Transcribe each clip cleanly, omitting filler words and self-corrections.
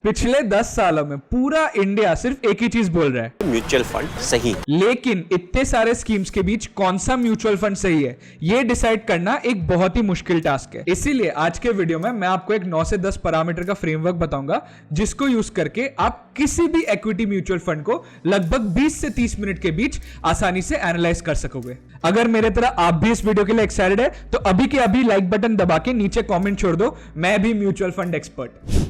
पिछले 10 सालों में पूरा इंडिया सिर्फ एक ही चीज बोल रहा है, म्यूचुअल फंड सही। लेकिन इतने सारे स्कीम्स के बीच कौन सा म्यूचुअल फंड सही है ये डिसाइड करना एक बहुत ही मुश्किल टास्क है। इसीलिए आज के वीडियो में मैं आपको एक 9 से 10 पैरामीटर का फ्रेमवर्क बताऊंगा जिसको यूज करके आप किसी भी इक्विटी म्यूचुअल फंड को लगभग 20 से 30 मिनट के बीच आसानी से एनालाइज कर सकोगे। अगर मेरे तरह आप भी इस वीडियो के लिए एक्साइटेड है तो अभी के अभी लाइक बटन दबा के नीचे कॉमेंट छोड़ दो, मैं भी म्यूचुअल फंड एक्सपर्ट।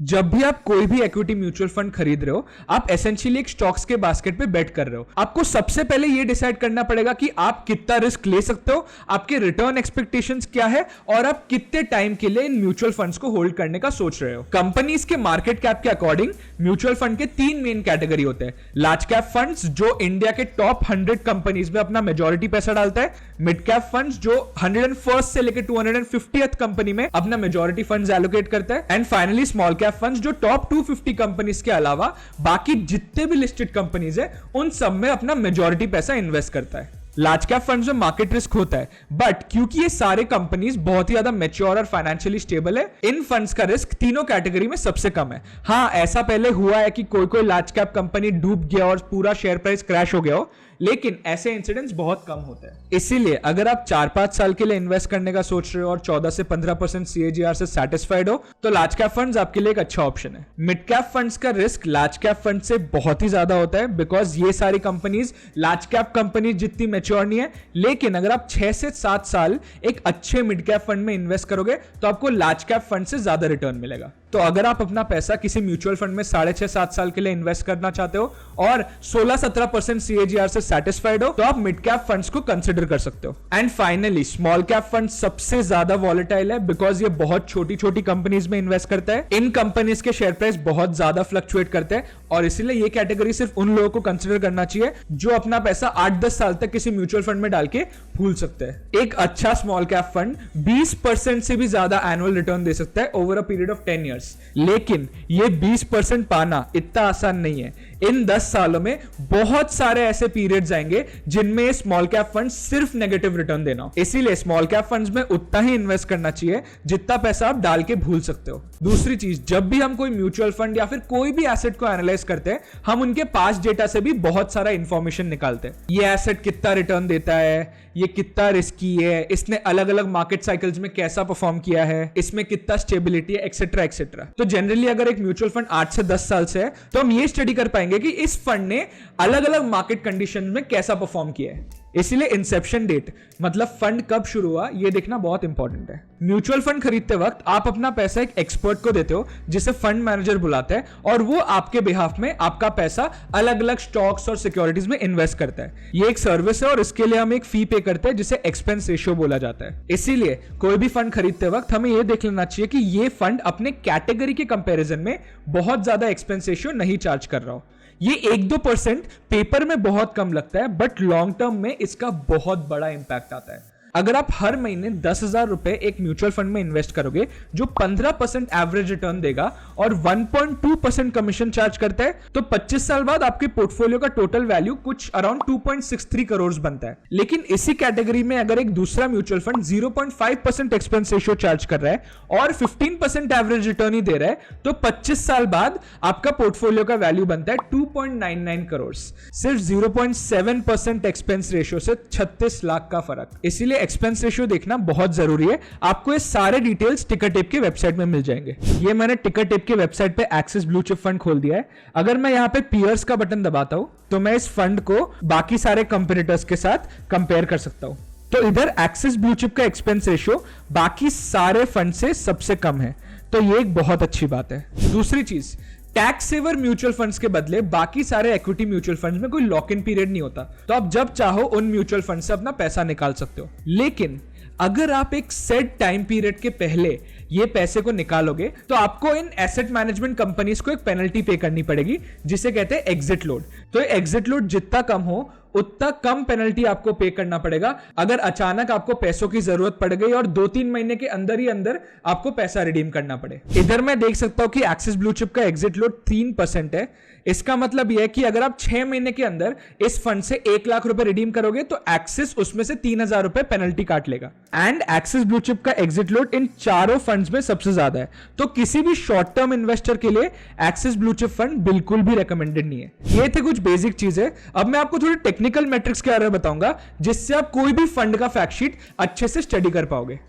जब भी आप कोई भी इक्विटी म्यूचुअल फंड खरीद रहे हो, आप एसेंशियली एक स्टॉक्स के बास्केट पे बेट कर रहे हो। आपको सबसे पहले यह डिसाइड करना पड़ेगा कि आप कितना रिस्क ले सकते हो, आपके रिटर्न एक्सपेक्टेशंस क्या है और आप कितने टाइम के लिए इन म्यूचुअल फंड्स को होल्ड करने का सोच रहे हो। कंपनीज के मार्केट कैप के अकॉर्डिंग म्यूचुअल फंड के 3 मेन कैटेगरी होते हैं। लार्ज कैप फंड्स जो इंडिया के टॉप 100 कंपनीज में अपना मेजॉरिटी पैसा डालता है, मिड कैप फंड्स जो 101st से लेकर 250th कंपनी में अपना मेजॉरिटी फंड्स एलोकेट करता है, and finally small cap funds जो टॉप 250 कंपनीज के अलावा बाकी जितने भी लिस्टेड कंपनीज है उन सब में अपना मेजॉरिटी पैसा इन्वेस्ट करता है। लार्ज कैप फंड्स में मार्केट रिस्क होता है, बट क्योंकि ये सारे कंपनीज बहुत ही ज्यादा मैच्योर और फाइनेंशियली स्टेबल है, इन फंड्स का रिस्क तीनों कैटेगरी में सबसे कम है। हाँ, ऐसा पहले हुआ है कि कोई लार्ज कैप कंपनी डूब गया और पूरा शेयर प्राइस क्रैश हो गया हो, लेकिन ऐसे इंसिडेंट्स बहुत कम होते हैं। इसीलिए अगर आप 4-5 साल के लिए इन्वेस्ट करने का सोच रहे हो और 14 से 15% CAGR से सेटिस्फाइड हो तो लार्ज कैप फंड्स आपके लिए एक अच्छा ऑप्शन है। मिड कैप फंड्स का रिस्क लार्ज कैप फंड से बहुत ही ज्यादा होता है, बिकॉज ये सारी कंपनीज लार्ज कैप कंपनीज जितनी मैच्योर नहीं है, लेकिन अगर आप 6 से 7 साल एक अच्छे मिड कैप फंड में इन्वेस्ट करोगे तो आपको लार्ज कैप फंड से ज्यादा रिटर्न मिलेगा। तो अगर आप अपना पैसा किसी म्यूचुअल फंड में 6.5-7 साल के लिए इन्वेस्ट करना चाहते हो और 16-17% CAGR से सेटिस्फाइड हो तो आप मिड कैप फंड्स को कंसिडर कर सकते हो। And finally small cap fund सबसे ज्यादा वॉलेटाइल है, बिकॉज ये बहुत छोटी छोटी कंपनीज में इन्वेस्ट करता है। इन कंपनीज के शेयर प्राइस बहुत ज्यादा फ्लक्चुएट करते हैं और इसीलिए ये कैटेगरी सिर्फ उन लोगों को कंसिडर करना चाहिए जो अपना पैसा 8-10 साल तक किसी म्यूचुअल फंड में डाल के भूल सकते हैं। एक अच्छा स्मॉल कैप फंड 20% से भी ज्यादा एनुअल रिटर्न दे सकता है over a period of 10 years, लेकिन ये 20% पाना इतना आसान नहीं है। इन 10 सालों में बहुत सारे ऐसे पीरियड्स आएंगे जिनमें स्मॉल कैप फंड सिर्फ नेगेटिव रिटर्न देना हो। इसीलिए स्मॉल कैप फंड्स में उतना ही इन्वेस्ट करना चाहिए जितना पैसा आप डाल के भूल सकते हो। दूसरी चीज, जब भी हम कोई म्यूचुअल फंड या फिर कोई भी एसेट को एनालाइज करते हैं, हम उनके पास्ट डेटा से भी बहुत सारा इंफॉर्मेशन निकालते हैं। ये एसेट कितना रिटर्न देता है, ये कितना रिस्की है, इसने अलग अलग मार्केट साइकिल्स में कैसा परफॉर्म किया है, इसमें कितना स्टेबिलिटी है, एक्सेट्रा एक्सेट्रा। तो जनरली अगर एक म्यूचुअल फंड 8 से 10 साल से है तो हम ये स्टडी कर पाएंगे कि इस फंड ने अलग अलग मार्केट कंडीशन में कैसा परफॉर्म किया है। इसीलिए इंसेप्शन डेट मतलब फंड कब शुरू हुआ ये देखना बहुत इंपॉर्टेंट है। म्यूचुअल फंड खरीदते वक्त आप अपना पैसा एक एक्सपर्ट को देते हो जिसे फंड मैनेजर बुलाते हैं और वो आपके बिहाफ में आपका पैसा अलग अलग स्टॉक्स और सिक्योरिटीज में इन्वेस्ट करता है। ये एक सर्विस है और इसके लिए हम एक फी पे करते हैं जिसे एक्सपेंस रेशियो बोला जाता है। इसीलिए कोई भी फंड खरीदते वक्त हमें यह देख लेना चाहिए कि ये फंड अपने कैटेगरी के कंपैरिजन में बहुत ज्यादा एक्सपेंस रेशियो नहीं चार्ज कर रहा हो। ये 1-2% पेपर में बहुत कम लगता है, बट लॉन्ग टर्म में इसका बहुत बड़ा इंपैक्ट आता है। अगर आप हर महीने 10,000 रुपए एक म्यूचुअल फंड में इन्वेस्ट करोगे जो 15% एवरेज रिटर्न देगा और 1.2% कमीशन चार्ज करता है, तो 25 साल बाद आपके पोर्टफोलियो का टोटल वैल्यू कुछ अराउंड 2.63 करोड़ बनता है। लेकिन इसी कैटेगरी में अगर एक दूसरा mutual fund 0.5% expense ratio charge कर रहा है और 15% एवरेज रिटर्न ही दे रहा है, तो 25 साल बाद आपका पोर्टफोलियो का वैल्यू बनता है 2.99 करोड़। सिर्फ 0.7% एक्सपेंस रेशियो से 36 लाख का फर्क। इसीलिए एक्सपेंस रेशियो देखना बहुत जरूरी है। आपको ये सारे डिटेल्स टिकर टेप के वेबसाइट में मिल जाएंगे। ये मैंने टिकर टेप के वेबसाइट पे एक्सिस ब्लू चिप फंड खोल दिया है। अगर मैं यहाँ पे पीयर्स का बटन दबाता हूं तो मैं इस फंड को बाकी सारे कंपेटिटर्स के साथ कंपेयर कर सकता हूं। तो इधर एक्सिस ब्लू चिप का एक्सपेंस रेशियो बाकी सारे फंड से सबसे कम है, तो ये एक बहुत अच्छी बात है। दूसरी चीज, टैक्स सेवर म्यूचुअल फंड्स के बदले बाकी सारे इक्विटी म्यूचुअल फंड्स में कोई लॉक इन पीरियड नहीं होता, तो आप जब चाहो उन म्यूचुअल फंड से अपना पैसा निकाल सकते हो। लेकिन अगर आप एक सेट टाइम पीरियड के पहले ये पैसे को निकालोगे तो आपको इन एसेट मैनेजमेंट कंपनीज को एक पेनल्टी पे करनी पड़ेगी जिसे कहते हैं एग्जिट लोड। तो एग्जिट लोड जितना कम हो उतना कम पेनल्टी आपको पे करना पड़ेगा अगर अचानक आपको पैसों की जरूरत पड़ गई और 2-3 महीने के अंदर ही अंदर आपको पैसा रिडीम करना पड़े। इधर मैं देख सकता हूं कि एक्सिस ब्लू चिप का एग्जिट लोड 3% है। इसका मतलब यह है कि अगर आप 6 महीने के अंदर इस फंड से 1 लाख रुपए रिडीम करोगे तो एक्सिस उसमें से 3,000 रुपए पेनल्टी काट लेगा। एंड एक्सिस ब्लू चिप का एग्जिट लोड इन चारों फंड्स में सबसे ज्यादा है, तो किसी भी शॉर्ट टर्म इन्वेस्टर के लिए एक्सिस ब्लू चिप फंड बिल्कुल भी रेकमेंडेड नहीं है। ये थे कुछ बेसिक चीजें। अब मैं आपको थोड़ी टेक्निकल मैट्रिक्स के बारे में बताऊंगा जिससे आप कोई भी फंड का फैक्ट शीट अच्छे से स्टडी कर पाओगे।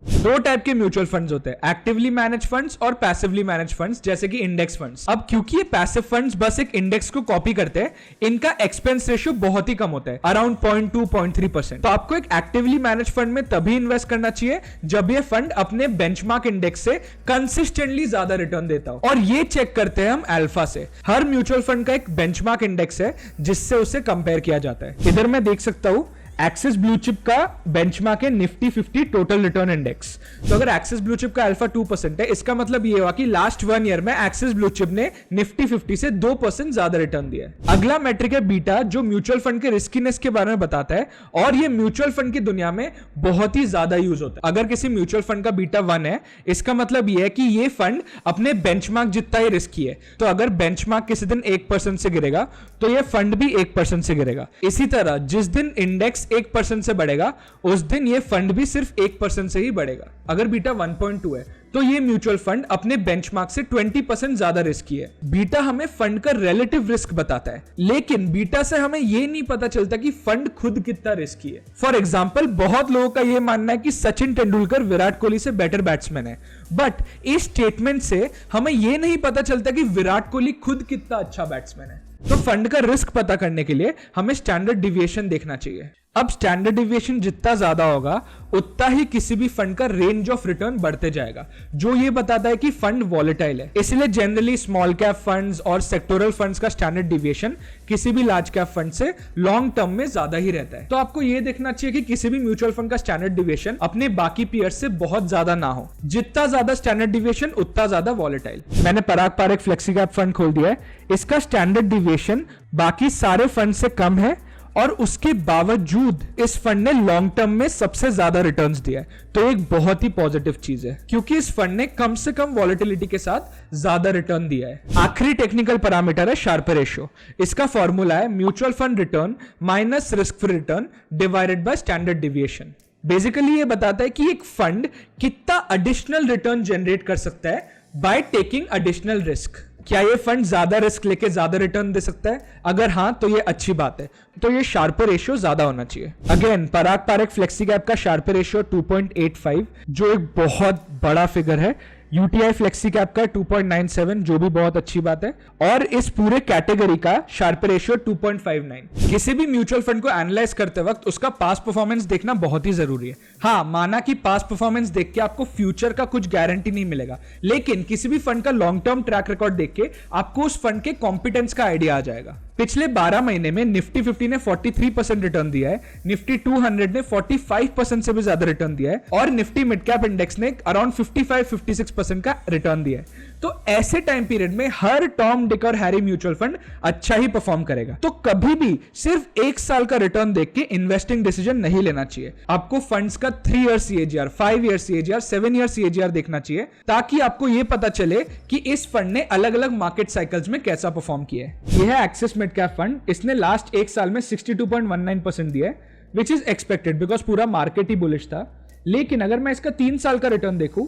दो टाइप के म्यूचुअल फंड्स होते हैं, एक्टिवली मैनेज फंड्स और पैसिवली मैनेज फंड्स, जैसे कि इंडेक्स फंड्स। अब क्योंकि ये पैसिव फंड्स बस एक इंडेक्स को कॉपी करते हैं, इनका एक्सपेंस रेशियो बहुत ही कम होता है, अराउंड 0.2-0.3%। तो आपको एक एक्टिवली मैनेज फंड में तभी इन्वेस्ट करना चाहिए जब ये फंड अपने बेंचमार्क इंडेक्स से कंसिस्टेंटली ज्यादा रिटर्न देता हो। और ये चेक करते हैं हम अल्फा से। हर म्यूचुअल फंड का एक बेंचमार्क इंडेक्स है जिससे उसे कंपेयर किया जाता है। इधर मैं देख सकता हूं एक्सिस ब्लू चिप का बेंचमार्क है निफ्टी 50 टोटल रिटर्न इंडेक्स। तो अगर एक्सिस ब्लू चिप का अल्फा 2% है, इसका मतलब ये हुआ कि लास्ट 1 ईयर में एक्सिस ब्लू चिप ने निफ्टी 50 से 2% ज्यादा रिटर्न दिया है। अगला मैट्रिक है बीटा, जो म्यूचुअल फंड के रिस्कीनेस के बारे में बताता है और ये म्यूचुअल फंड की दुनिया में बहुत ही ज्यादा यूज होता है। अगर किसी म्यूचुअल फंड का बीटा 1 है, इसका मतलब यह है कि ये फंड अपने बेंचमार्क जितना ही रिस्की है। तो अगर बेंचमार्क किसी दिन 1% से गिरेगा तो यह फंड भी 1% से गिरेगा। इसी तरह जिस दिन इंडेक्स 1% से बढ़ेगा उस दिन ये फंड भी सिर्फ 1% से ही बढ़ेगा। अगर बीटा 1.2 है तो ये म्यूचुअल फंड अपने बेंचमार्क से 20% ज्यादा रिस्की है। बीटा हमें फंड का रिलेटिव रिस्क बताता है, लेकिन बीटा से हमें ये नहीं पता चलता कि फंड खुद कितना रिस्की है। फॉर एग्जांपल, बहुत लोगों का ये मानना है कि सचिन तेंदुलकर विराट कोहली से बेटर बैट्समैन है, बट इस स्टेटमेंट से हमें ये नहीं पता चलता कि विराट कोहली खुद कितना अच्छा बैट्समैन है। तो फंड का रिस्क पता करने के लिए हमें स्टैंडर्ड डिविएशन देखना चाहिए। अब स्टैंडर्ड डिविएशन जितना ज्यादा होगा उतना ही किसी भी फंड का रेंज ऑफ रिटर्न बढ़ते जाएगा, जो ये बताता है कि फंड वॉलेटाइल है। इसलिए जनरली स्मॉल कैप फंड्स और सेक्टोरल फंड्स का स्टैंडर्ड डिविएशन किसी भी लार्ज कैप फंड से लॉन्ग टर्म में ज्यादा ही रहता है। तो आपको ये देखना चाहिए कि किसी भी म्यूचुअल फंड का स्टैंडर्ड डिविएशन अपने बाकी पीयर्स से बहुत ज्यादा ना हो। जितना ज्यादा स्टैंडर्ड डिविएशन उतना ज्यादा वॉलेटाइल। मैंने पराग पारेख फ्लेक्सी कैप फंड खोल दिया है। इसका स्टैंडर्ड डिविएशन बाकी सारे फंड से कम है और उसके बावजूद इस फंड ने लॉन्ग टर्म में सबसे ज्यादा रिटर्न्स दिया है। तो एक बहुत ही पॉजिटिव चीज है, क्योंकि इस फंड ने कम से कम वॉलेटिलिटी के साथ ज्यादा रिटर्न दिया है। आखिरी टेक्निकल पैरामीटर है शार्पर रेशियो। इसका फॉर्मूला है mutual fund return minus risk free return divided by standard deviation. Basically ये बताता है कि एक फंड कितना एडिशनल रिटर्न जनरेट कर सकता है बाय टेकिंग एडिशनल रिस्क। क्या ये फंड ज्यादा रिस्क लेके ज्यादा रिटर्न दे सकता है? अगर हाँ तो ये अच्छी बात है, तो ये शार्पर रेशियो ज्यादा होना चाहिए। अगेन पराग पारेख फ्लेक्सी कैप का शार्पर रेशियो 2.85, जो एक बहुत बड़ा फिगर है। यूटीआई फ्लेक्सी कैप का 2.97, जो भी बहुत अच्छी बात है। और इस पूरे कैटेगरी का शार्पर रेशियो 2.59। किसी भी म्यूचुअल फंड को एनालाइज करते वक्त उसका पास्ट परफॉर्मेंस देखना बहुत ही जरूरी है। हाँ, माना कि पास्ट परफॉर्मेंस देख के आपको फ्यूचर का कुछ गारंटी नहीं मिलेगा, लेकिन किसी भी फंड का लॉन्ग टर्म ट्रैक रिकॉर्ड देख के आपको उस फंड के कॉम्पिटेंस का आइडिया आ जाएगा। पिछले 12 महीने में निफ्टी 50 ने 43% रिटर्न दिया है, निफ्टी 200 ने 45% से भी ज्यादा रिटर्न दिया है और निफ्टी मिड कैप इंडेक्स ने अराउंड 55-56% का रिटर्न दिया है। तो ऐसे टाइम पीरियड में हर टॉम डिक और हैरी म्यूचुअल फंड अच्छा ही परफॉर्म करेगा। तो कभी भी सिर्फ 1 साल का रिटर्न देख के इन्वेस्टिंग डिसीजन नहीं लेना चाहिए। आपको फंड्स का 3 year CAGR, 5 year CAGR, 7 year CAGR देखना चाहिए, ताकि आपको यह पता चले कि इस फंड ने अलग अलग मार्केट साइकिल्स में कैसा परफॉर्म किया है। यह है एक्सिस मिड कैप फंड। इसने लास्ट 1 साल में 62.19% दिया है, विच इज एक्सपेक्टेड बिकॉज पूरा मार्केट ही बुलिश था। लेकिन अगर मैं इसका 3 साल का रिटर्न देखूं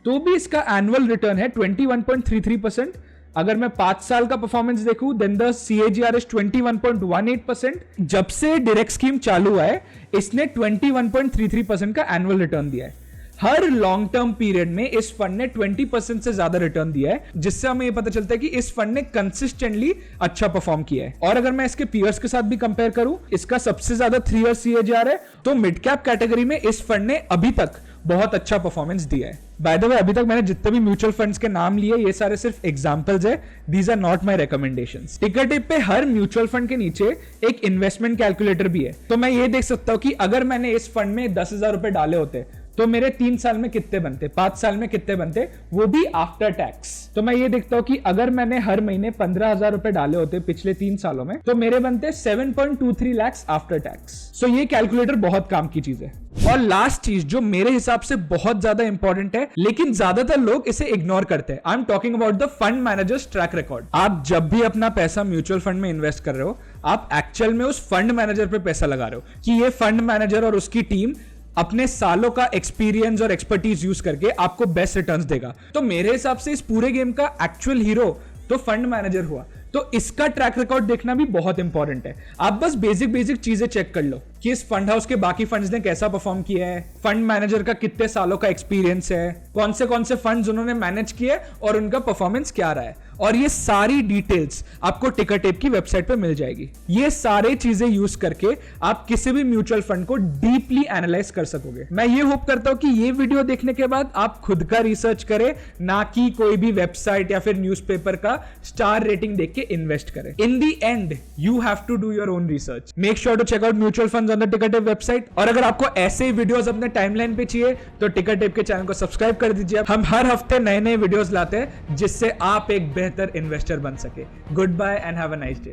तो भी इसका एनुअल रिटर्न है 21.33%। अगर मैं 5 साल का परफॉर्मेंस देखूं देन द CAGR इज 21.18%। जब से डायरेक्ट स्कीम चालू हुआ है इसने 21.33% का एनुअल रिटर्न दिया है। हर लॉन्ग टर्म पीरियड में इस फंड ने 20% से ज्यादा रिटर्न दिया है, जिससे हमें यह पता चलता है कि इस फंड ने कंसिस्टेंटली अच्छा परफॉर्म किया है। और अगर मैं इसके पीयर्स के साथ भी कंपेयर करूं, इसका सबसे ज्यादा 3 ईयर CAGR है, तो मिड कैप कैटेगरी में इस फंड ने अभी तक बहुत अच्छा परफॉर्मेंस दिया है। बाय द वे, अभी तक मैंने जितने भी म्यूचुअल फंड्स के नाम लिए ये सारे सिर्फ एग्जांपल्स है, these are not my recommendations. Ticker tip पे हर म्यूचुअल फंड के नीचे एक इन्वेस्टमेंट कैलकुलेटर भी है, तो मैं ये देख सकता हूं कि अगर मैंने इस फंड में 10,000 रुपए डाले होते तो मेरे 3 साल में कितने बनते, 5 साल में कितने बनते, वो भी आफ्टर टैक्स। तो मैं ये देखता हूं कि अगर मैंने हर महीने 15,000 रुपए डाले होते पिछले 3 सालों में, तो मेरे बनते 7.23 लाख आफ्टर टैक्स। सो ये कैलकुलेटर बहुत काम की चीज है। और लास्ट चीज जो मेरे हिसाब से बहुत ज्यादा इंपॉर्टेंट है, लेकिन ज्यादातर लोग इसे इग्नोर करते हैं, I am talking about the fund managers track record. आप जब भी अपना पैसा म्यूचुअल फंड में इन्वेस्ट कर रहे हो, आप एक्चुअल में उस फंड मैनेजर पे पैसा लगा रहे हो कि ये फंड मैनेजर और उसकी टीम अपने सालों का एक्सपीरियंस और एक्सपर्टीज यूज करके आपको बेस्ट रिटर्न्स देगा। तो मेरे हिसाब से इस पूरे गेम का एक्चुअल हीरो तो फंड मैनेजर हुआ। तो इसका ट्रैक रिकॉर्ड देखना भी बहुत इंपॉर्टेंट है। आप बस बेसिक चीजें चेक कर लो कि इस फंड हाउस के बाकी फंड्स ने कैसा परफॉर्म किया है, फंड मैनेजर का कितने सालों का एक्सपीरियंस है, कौन से फंड्स उन्होंने मैनेज किए और उनका परफॉर्मेंस क्या रहा है। और ये सारी डिटेल्स आपको टिकर टेप की वेबसाइट पे मिल जाएगी। ये सारे चीजें यूज करके आप किसी भी म्यूचुअल फंड को डीपली एनालाइज कर सकोगे। मैं ये होप करता हूं कि ये वीडियो देखने के बाद आप खुद का रिसर्च करें, ना कि कोई भी वेबसाइट या फिर न्यूज़पेपर का स्टार रेटिंग देख के इन्वेस्ट करें। In the end you have to do your own research. Make sure to check out mutual funds on the ticker tape website. और अगर आपको ऐसे ही वीडियोस अपने टाइमलाइन पे चाहिए तो टिकर टेप के चैनल को सब्सक्राइब कर दीजिए। हम हर हफ्ते नए नए वीडियोस लाते हैं जिससे आप एक बेहतर इन्वेस्टर बन सके। Goodbye and have a nice day.